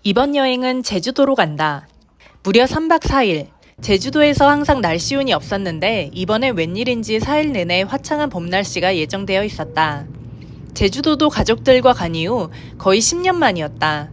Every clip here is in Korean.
이번 여행은 제주도로 간다. 무려 3박 4일. 제주도에서 항상 날씨 운이 없었는데 이번엔 웬일인지 4일 내내 화창한 봄 날씨가 예정되어 있었다. 제주도도 가족들과 간 이후 거의 10년 만이었다.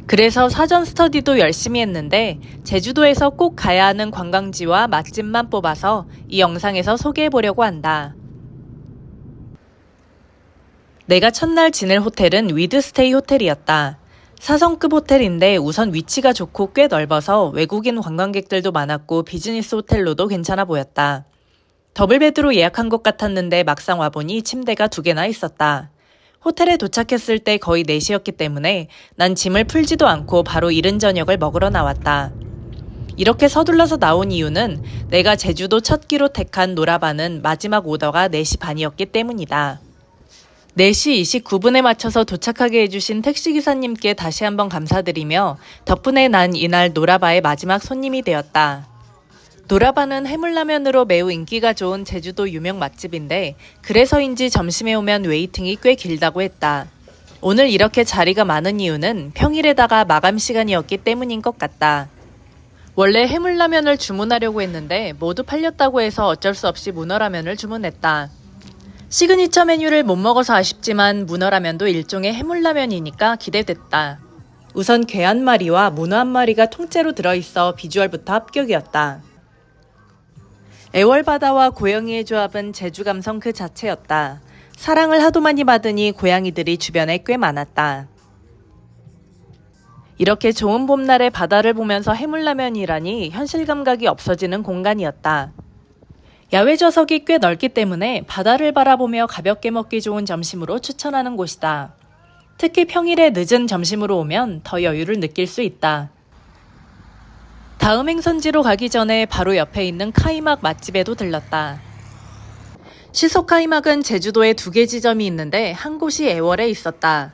그래서 사전 스터디도 열심히 했는데 제주도에서 꼭 가야 하는 관광지와 맛집만 뽑아서 이 영상에서 소개해 보려고 한다. 내가 첫날 지낼 호텔은 위드스테이 호텔이었다. 4성급 호텔인데 우선 위치가 좋고 꽤 넓어서 외국인 관광객들도 많았고 비즈니스 호텔로도 괜찮아 보였다. 더블베드로 예약한 것 같았는데 막상 와보니 침대가 2개나 있었다. 호텔에 도착했을 때 거의 4시였기 때문에 난 짐을 풀지도 않고 바로 이른 저녁을 먹으러 나왔다. 이렇게 서둘러서 나온 이유는 내가 제주도 첫 끼로 택한 노라바는 마지막 오더가 4시 반이었기 때문이다. 4시 29분에 맞춰서 도착하게 해주신 택시기사님께 다시 한번 감사드리며 덕분에 난 이날 노라바의 마지막 손님이 되었다. 노라바는 해물라면으로 매우 인기가 좋은 제주도 유명 맛집인데 그래서인지 점심에 오면 웨이팅이 꽤 길다고 했다. 오늘 이렇게 자리가 많은 이유는 평일에다가 마감 시간이었기 때문인 것 같다. 원래 해물라면을 주문하려고 했는데 모두 팔렸다고 해서 어쩔 수 없이 문어라면을 주문했다. 시그니처 메뉴를 못 먹어서 아쉽지만 문어라면도 일종의 해물라면이니까 기대됐다. 우선 게 한 마리와 문어 한 마리가 통째로 들어있어 비주얼부터 합격이었다. 애월바다와 고양이의 조합은 제주 감성 그 자체였다. 사랑을 하도 많이 받으니 고양이들이 주변에 꽤 많았다. 이렇게 좋은 봄날에 바다를 보면서 해물라면이라니 현실 감각이 없어지는 공간이었다. 야외 좌석이 꽤 넓기 때문에 바다를 바라보며 가볍게 먹기 좋은 점심으로 추천하는 곳이다. 특히 평일에 늦은 점심으로 오면 더 여유를 느낄 수 있다. 다음 행선지로 가기 전에 바로 옆에 있는 카이막 맛집에도 들렀다. 시소 카이막은 제주도에 2개 지점이 있는데 한 곳이 애월에 있었다.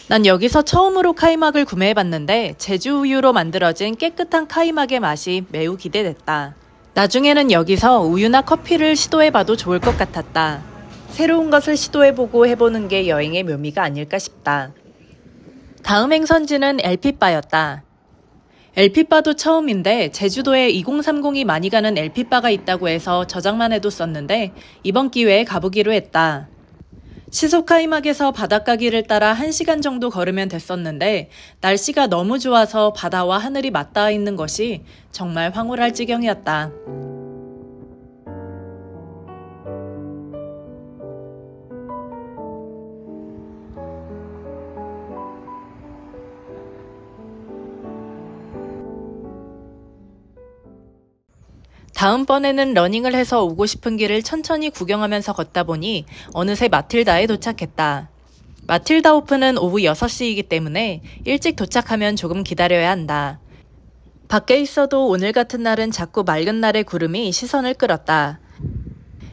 난 여기서 처음으로 카이막을 구매해봤는데 제주 우유로 만들어진 깨끗한 카이막의 맛이 매우 기대됐다. 나중에는 여기서 우유나 커피를 시도해봐도 좋을 것 같았다. 새로운 것을 시도해보고 해보는 게 여행의 묘미가 아닐까 싶다. 다음 행선지는 엘피바였다. 엘피바도 처음인데 제주도에 2030이 많이 가는 엘피바가 있다고 해서 저장만 해뒀었는데 이번 기회에 가보기로 했다. 시소카이막에서 바닷가 길을 따라 1시간 정도 걸으면 됐었는데 날씨가 너무 좋아서 바다와 하늘이 맞닿아 있는 것이 정말 황홀할 지경이었다. 다음번에는 러닝을 해서 오고 싶은 길을 천천히 구경하면서 걷다 보니 어느새 마틸다에 도착했다. 마틸다 오픈은 오후 6시이기 때문에 일찍 도착하면 조금 기다려야 한다. 밖에 있어도 오늘 같은 날은 자꾸 맑은 날의 구름이 시선을 끌었다.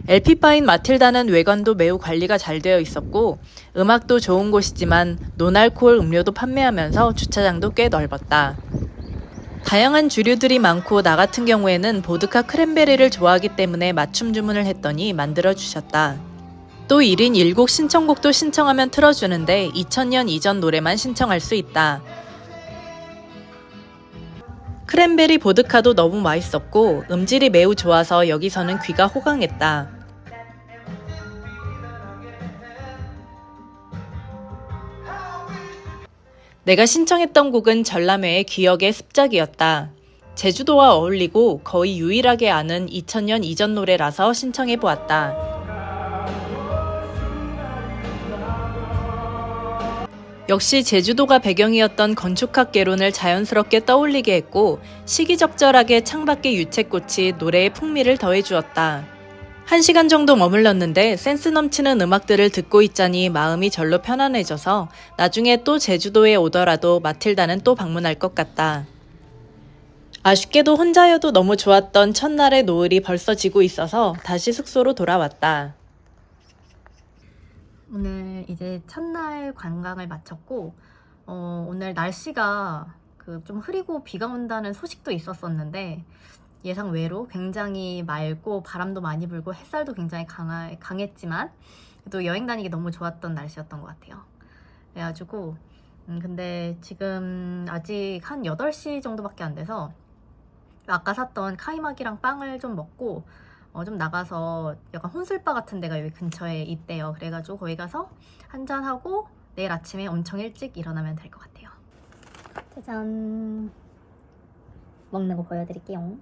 엘피바인 마틸다는 외관도 매우 관리가 잘 되어 있었고 음악도 좋은 곳이지만 노알코올 음료도 판매하면서 주차장도 꽤 넓었다. 다양한 주류들이 많고 나 같은 경우에는 보드카 크랜베리를 좋아하기 때문에 맞춤 주문을 했더니 만들어주셨다. 또 1인 1곡 신청곡도 신청하면 틀어주는데 2000년 이전 노래만 신청할 수 있다. 크랜베리 보드카도 너무 맛있었고 음질이 매우 좋아서 여기서는 귀가 호강했다. 내가 신청했던 곡은 전람회의 기억의 습작이었다. 제주도와 어울리고 거의 유일하게 아는 2000년 이전 노래라서 신청해보았다. 역시 제주도가 배경이었던 건축학 개론을 자연스럽게 떠올리게 했고 시기적절하게 창밖의 유채꽃이 노래의 풍미를 더해주었다. 1시간 정도 머물렀는데 센스 넘치는 음악들을 듣고 있자니 마음이 절로 편안해져서 나중에 또 제주도에 오더라도 마틸다는 또 방문할 것 같다. 아쉽게도 혼자여도 너무 좋았던 첫날의 노을이 벌써 지고 있어서 다시 숙소로 돌아왔다. 오늘 이제 첫날 관광을 마쳤고 오늘 날씨가 좀 흐리고 비가 온다는 소식도 있었었는데 예상 외로 굉장히 맑고 바람도 많이 불고 햇살도 굉장히 강했지만 또 여행 다니기 너무 좋았던 날씨였던 것 같아요. 그래가지고 근데 지금 아직 한 8시 정도밖에 안 돼서 아까 샀던 카이막이랑 빵을 좀 먹고 좀 나가서 약간 혼술바 같은 데가 여기 근처에 있대요. 그래가지고 거기 가서 한잔하고 내일 아침에 엄청 일찍 일어나면 될 것 같아요. 짜잔. 먹는 거 보여드릴게요.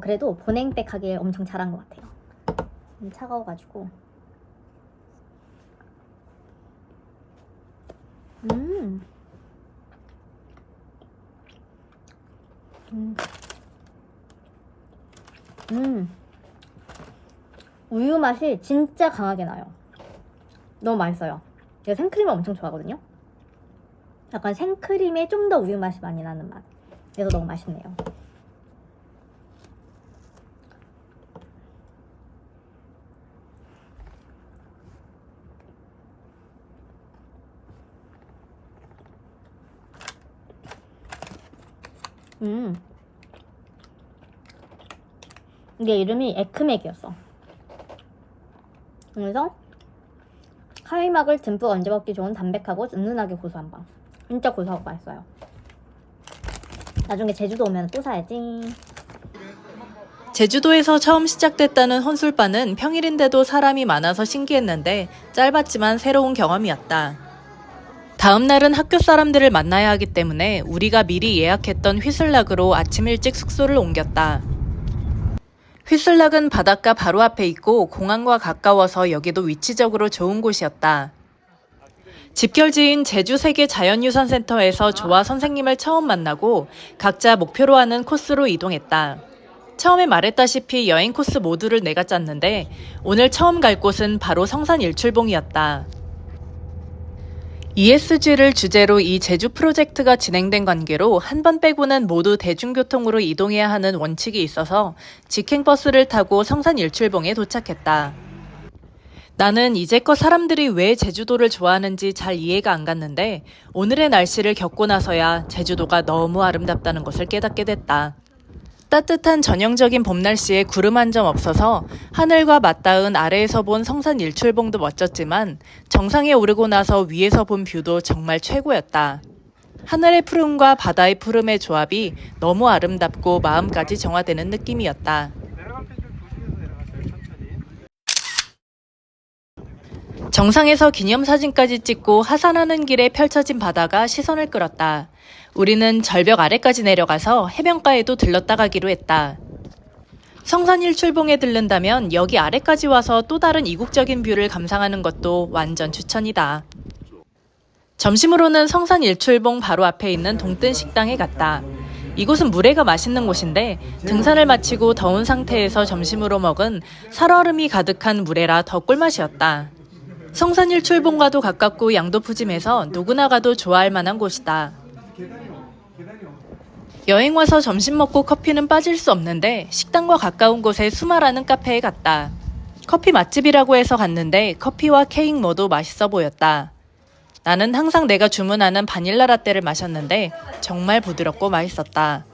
그래도 보냉백 하길 엄청 잘한 것 같아요. 차가워가지고. 우유 맛이 진짜 강하게 나요. 너무 맛있어요. 제가 생크림을 엄청 좋아하거든요. 약간 생크림에 좀 더 우유 맛이 많이 나는 맛. 그래서 너무 맛있네요. 이게 이름이 에크맥이었어. 그래서 카이막을 듬뿍 얹어 먹기 좋은 담백하고 은은하게 고소한 빵. 진짜 고소하고 맛있어요. 나중에 제주도 오면 또 사야지. 제주도에서 처음 시작됐다는 혼술바는 평일인데도 사람이 많아서 신기했는데 짧았지만 새로운 경험이었다. 다음 날은 학교 사람들을 만나야 하기 때문에 우리가 미리 예약했던 휘슬락으로 아침 일찍 숙소를 옮겼다. 휘슬락은 바닷가 바로 앞에 있고 공항과 가까워서 여기도 위치적으로 좋은 곳이었다. 집결지인 제주세계자연유산센터에서 조화 선생님을 처음 만나고 각자 목표로 하는 코스로 이동했다. 처음에 말했다시피 여행 코스 모두를 내가 짰는데 오늘 처음 갈 곳은 바로 성산 일출봉이었다. ESG를 주제로 이 제주 프로젝트가 진행된 관계로 한 번 빼고는 모두 대중교통으로 이동해야 하는 원칙이 있어서 직행버스를 타고 성산 일출봉에 도착했다. 나는 이제껏 사람들이 왜 제주도를 좋아하는지 잘 이해가 안 갔는데 오늘의 날씨를 겪고 나서야 제주도가 너무 아름답다는 것을 깨닫게 됐다. 따뜻한 전형적인 봄 날씨에 구름 한 점 없어서 하늘과 맞닿은 아래에서 본 성산 일출봉도 멋졌지만 정상에 오르고 나서 위에서 본 뷰도 정말 최고였다. 하늘의 푸름과 바다의 푸름의 조합이 너무 아름답고 마음까지 정화되는 느낌이었다. 정상에서 기념사진까지 찍고 하산하는 길에 펼쳐진 바다가 시선을 끌었다. 우리는 절벽 아래까지 내려가서 해변가에도 들렀다 가기로 했다. 성산 일출봉에 들른다면 여기 아래까지 와서 또 다른 이국적인 뷰를 감상하는 것도 완전 추천이다. 점심으로는 성산 일출봉 바로 앞에 있는 동뜬 식당에 갔다. 이곳은 물회가 맛있는 곳인데 등산을 마치고 더운 상태에서 점심으로 먹은 살얼음이 가득한 물회라 더 꿀맛이었다. 성산 일출봉과도 가깝고 양도 푸짐해서 누구나 가도 좋아할 만한 곳이다. 여행 와서 점심 먹고 커피는 빠질 수 없는데 식당과 가까운 곳에 수마라는 카페에 갔다. 커피 맛집이라고 해서 갔는데 커피와 케이크 모두 맛있어 보였다. 나는 항상 내가 주문하는 바닐라 라떼를 마셨는데 정말 부드럽고 맛있었다.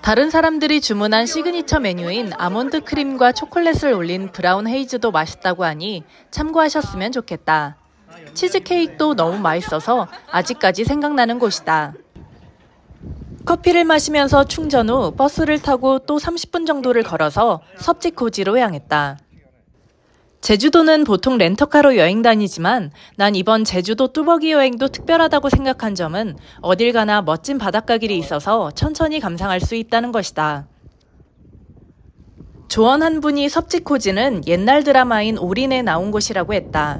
다른 사람들이 주문한 시그니처 메뉴인 아몬드 크림과 초콜릿을 올린 브라운 헤이즈도 맛있다고 하니 참고하셨으면 좋겠다. 치즈케이크도 너무 맛있어서 아직까지 생각나는 곳이다. 커피를 마시면서 충전 후 버스를 타고 또 30분 정도를 걸어서 섭지코지로 향했다. 제주도는 보통 렌터카로 여행 다니지만 난 이번 제주도 뚜벅이 여행도 특별하다고 생각한 점은 어딜 가나 멋진 바닷가 길이 있어서 천천히 감상할 수 있다는 것이다. 조원 한 분이 섭지코지는 옛날 드라마인 올인에 나온 곳이라고 했다.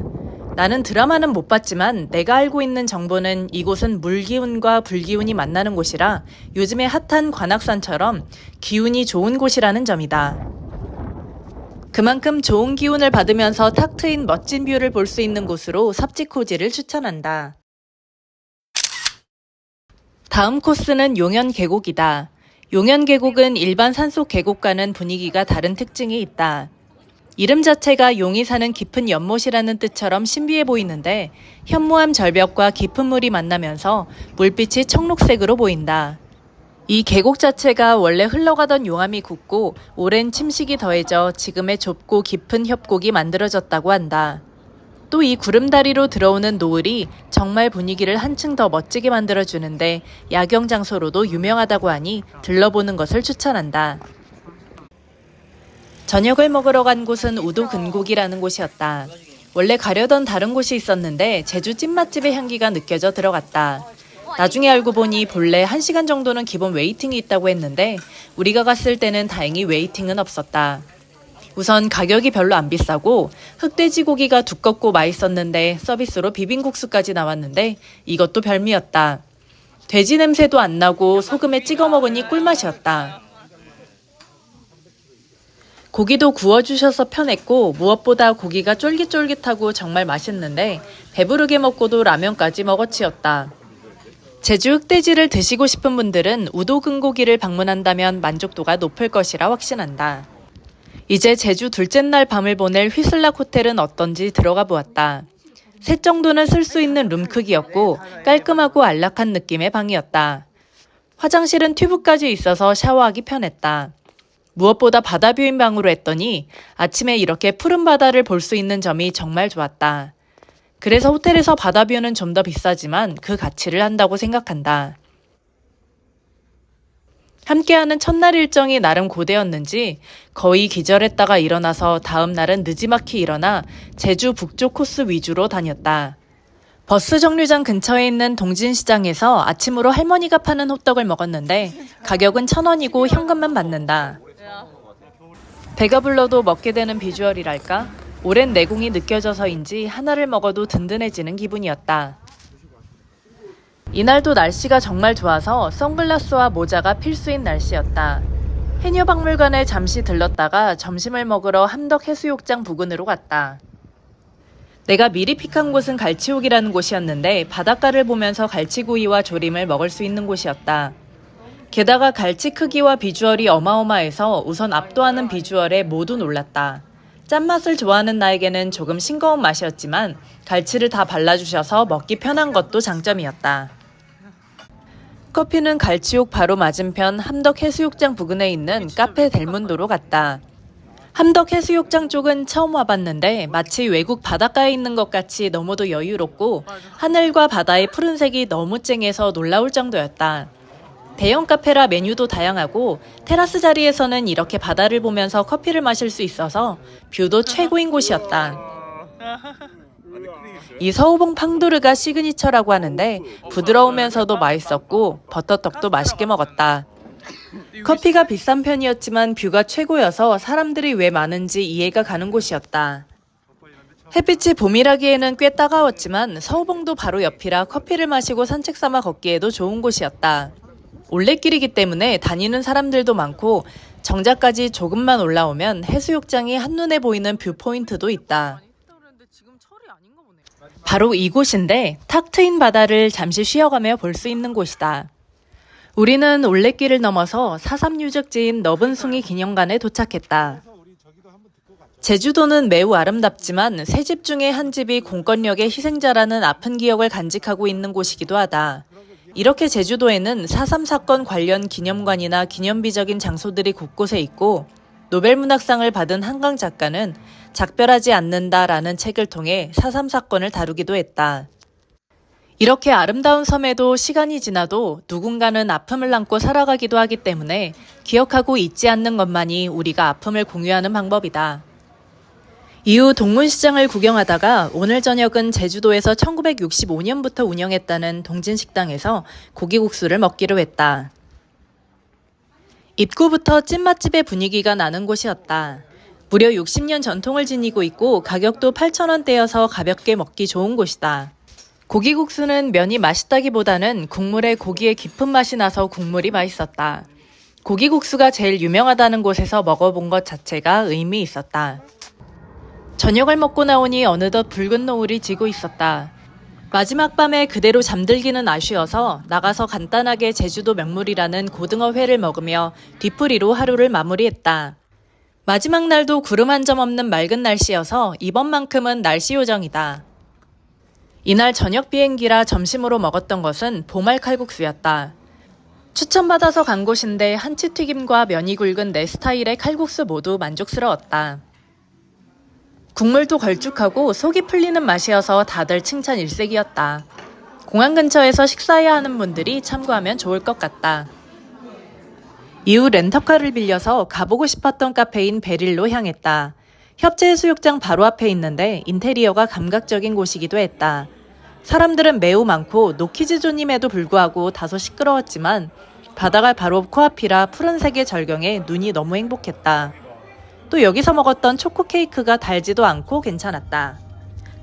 나는 드라마는 못 봤지만 내가 알고 있는 정보는 이곳은 물기운과 불기운이 만나는 곳이라 요즘에 핫한 관악산처럼 기운이 좋은 곳이라는 점이다. 그만큼 좋은 기운을 받으면서 탁 트인 멋진 뷰를 볼 수 있는 곳으로 섭지코지를 추천한다. 다음 코스는 용현 계곡이다. 용현 계곡은 일반 산속 계곡과는 분위기가 다른 특징이 있다. 이름 자체가 용이 사는 깊은 연못이라는 뜻처럼 신비해 보이는데 현무암 절벽과 깊은 물이 만나면서 물빛이 청록색으로 보인다. 이 계곡 자체가 원래 흘러가던 용암이 굳고 오랜 침식이 더해져 지금의 좁고 깊은 협곡이 만들어졌다고 한다. 또 이 구름다리로 들어오는 노을이 정말 분위기를 한층 더 멋지게 만들어주는데 야경 장소로도 유명하다고 하니 들러보는 것을 추천한다. 저녁을 먹으러 간 곳은 우도 근곡이라는 곳이었다. 원래 가려던 다른 곳이 있었는데 제주 찐맛집의 향기가 느껴져 들어갔다. 나중에 알고 보니 본래 1시간 정도는 기본 웨이팅이 있다고 했는데 우리가 갔을 때는 다행히 웨이팅은 없었다. 우선 가격이 별로 안 비싸고 흑돼지 고기가 두껍고 맛있었는데 서비스로 비빔국수까지 나왔는데 이것도 별미였다. 돼지 냄새도 안 나고 소금에 찍어 먹으니 꿀맛이었다. 고기도 구워주셔서 편했고 무엇보다 고기가 쫄깃쫄깃하고 정말 맛있는데 배부르게 먹고도 라면까지 먹어치웠다. 제주 흑돼지를 드시고 싶은 분들은 우도 근고기를 방문한다면 만족도가 높을 것이라 확신한다. 이제 제주 둘째 날 밤을 보낼 휘슬락 호텔은 어떤지 들어가 보았다. 셋 정도는 쓸 수 있는 룸 크기였고 깔끔하고 안락한 느낌의 방이었다. 화장실은 튜브까지 있어서 샤워하기 편했다. 무엇보다 바다뷰인 방으로 했더니 아침에 이렇게 푸른 바다를 볼 수 있는 점이 정말 좋았다. 그래서 호텔에서 바다뷰는 좀 더 비싸지만 그 가치를 한다고 생각한다. 함께하는 첫날 일정이 나름 고되었는지 거의 기절했다가 일어나서 다음 날은 느지막이 일어나 제주 북쪽 코스 위주로 다녔다. 버스 정류장 근처에 있는 동진시장에서 아침으로 할머니가 파는 호떡을 먹었는데 가격은 1,000원이고 현금만 받는다. 배가 불러도 먹게 되는 비주얼이랄까? 오랜 내공이 느껴져서인지 하나를 먹어도 든든해지는 기분이었다. 이날도 날씨가 정말 좋아서 선글라스와 모자가 필수인 날씨였다. 해녀박물관에 잠시 들렀다가 점심을 먹으러 함덕해수욕장 부근으로 갔다. 내가 미리 픽한 곳은 갈치옥이라는 곳이었는데 바닷가를 보면서 갈치구이와 조림을 먹을 수 있는 곳이었다. 게다가 갈치 크기와 비주얼이 어마어마해서 우선 압도하는 비주얼에 모두 놀랐다. 짠맛을 좋아하는 나에게는 조금 싱거운 맛이었지만 갈치를 다 발라주셔서 먹기 편한 것도 장점이었다. 커피는 갈치옥 바로 맞은편 함덕해수욕장 부근에 있는 카페 델문도로 갔다. 함덕해수욕장 쪽은 처음 와봤는데 마치 외국 바닷가에 있는 것 같이 너무도 여유롭고 하늘과 바다의 푸른색이 너무 쨍해서 놀라울 정도였다. 대형 카페라 메뉴도 다양하고 테라스 자리에서는 이렇게 바다를 보면서 커피를 마실 수 있어서 뷰도 최고인 곳이었다. 이 서우봉 팡도르가 시그니처라고 하는데 부드러우면서도 맛있었고 버터떡도 맛있게 먹었다. 커피가 비싼 편이었지만 뷰가 최고여서 사람들이 왜 많은지 이해가 가는 곳이었다. 햇빛이 봄이라기에는 꽤 따가웠지만 서우봉도 바로 옆이라 커피를 마시고 산책 삼아 걷기에도 좋은 곳이었다. 올레길이기 때문에 다니는 사람들도 많고 정자까지 조금만 올라오면 해수욕장이 한눈에 보이는 뷰포인트도 있다. 바로 이곳인데 탁 트인 바다를 잠시 쉬어가며 볼 수 있는 곳이다. 우리는 올레길을 넘어서 4.3 유적지인 너분숭이 기념관에 도착했다. 제주도는 매우 아름답지만 세 집 중에 한 집이 공권력의 희생자라는 아픈 기억을 간직하고 있는 곳이기도 하다. 이렇게 제주도에는 4.3 사건 관련 기념관이나 기념비적인 장소들이 곳곳에 있고 노벨문학상을 받은 한강 작가는 작별하지 않는다라는 책을 통해 4.3 사건을 다루기도 했다. 이렇게 아름다운 섬에도 시간이 지나도 누군가는 아픔을 안고 살아가기도 하기 때문에 기억하고 잊지 않는 것만이 우리가 아픔을 공유하는 방법이다. 이후 동문시장을 구경하다가 오늘 저녁은 제주도에서 1965년부터 운영했다는 동진식당에서 고기국수를 먹기로 했다. 입구부터 찐맛집의 분위기가 나는 곳이었다. 무려 60년 전통을 지니고 있고 가격도 8,000원대여서 가볍게 먹기 좋은 곳이다. 고기국수는 면이 맛있다기보다는 국물에 고기의 깊은 맛이 나서 국물이 맛있었다. 고기국수가 제일 유명하다는 곳에서 먹어본 것 자체가 의미 있었다. 저녁을 먹고 나오니 어느덧 붉은 노을이 지고 있었다. 마지막 밤에 그대로 잠들기는 아쉬워서 나가서 간단하게 제주도 명물이라는 고등어회를 먹으며 뒤풀이로 하루를 마무리했다. 마지막 날도 구름 한 점 없는 맑은 날씨여서 이번만큼은 날씨 요정이다. 이날 저녁 비행기라 점심으로 먹었던 것은 보말 칼국수였다. 추천받아서 간 곳인데 한치튀김과 면이 굵은 내 스타일의 칼국수 모두 만족스러웠다. 국물도 걸쭉하고 속이 풀리는 맛이어서 다들 칭찬 일색이었다. 공항 근처에서 식사해야 하는 분들이 참고하면 좋을 것 같다. 이후 렌터카를 빌려서 가보고 싶었던 카페인 베릴로 향했다. 협재해수욕장 바로 앞에 있는데 인테리어가 감각적인 곳이기도 했다. 사람들은 매우 많고 노키즈존임에도 불구하고 다소 시끄러웠지만 바다가 바로 코앞이라 푸른색의 절경에 눈이 너무 행복했다. 또 여기서 먹었던 초코 케이크가 달지도 않고 괜찮았다.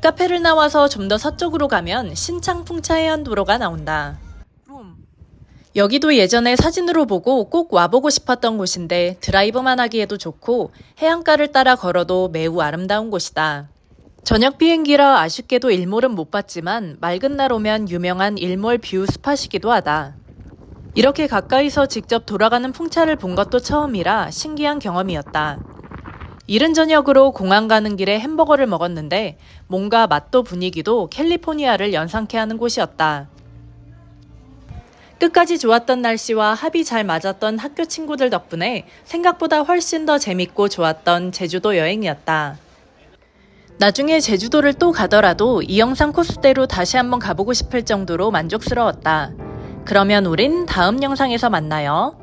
카페를 나와서 좀 더 서쪽으로 가면 신창풍차 해안도로가 나온다. 여기도 예전에 사진으로 보고 꼭 와보고 싶었던 곳인데 드라이브만 하기에도 좋고 해안가를 따라 걸어도 매우 아름다운 곳이다. 저녁 비행기라 아쉽게도 일몰은 못 봤지만 맑은 날 오면 유명한 일몰 뷰 스팟이기도 하다. 이렇게 가까이서 직접 돌아가는 풍차를 본 것도 처음이라 신기한 경험이었다. 이른 저녁으로 공항 가는 길에 햄버거를 먹었는데 뭔가 맛도 분위기도 캘리포니아를 연상케 하는 곳이었다. 끝까지 좋았던 날씨와 합이 잘 맞았던 학교 친구들 덕분에 생각보다 훨씬 더 재밌고 좋았던 제주도 여행이었다. 나중에 제주도를 또 가더라도 이 영상 코스대로 다시 한번 가보고 싶을 정도로 만족스러웠다. 그러면 우린 다음 영상에서 만나요.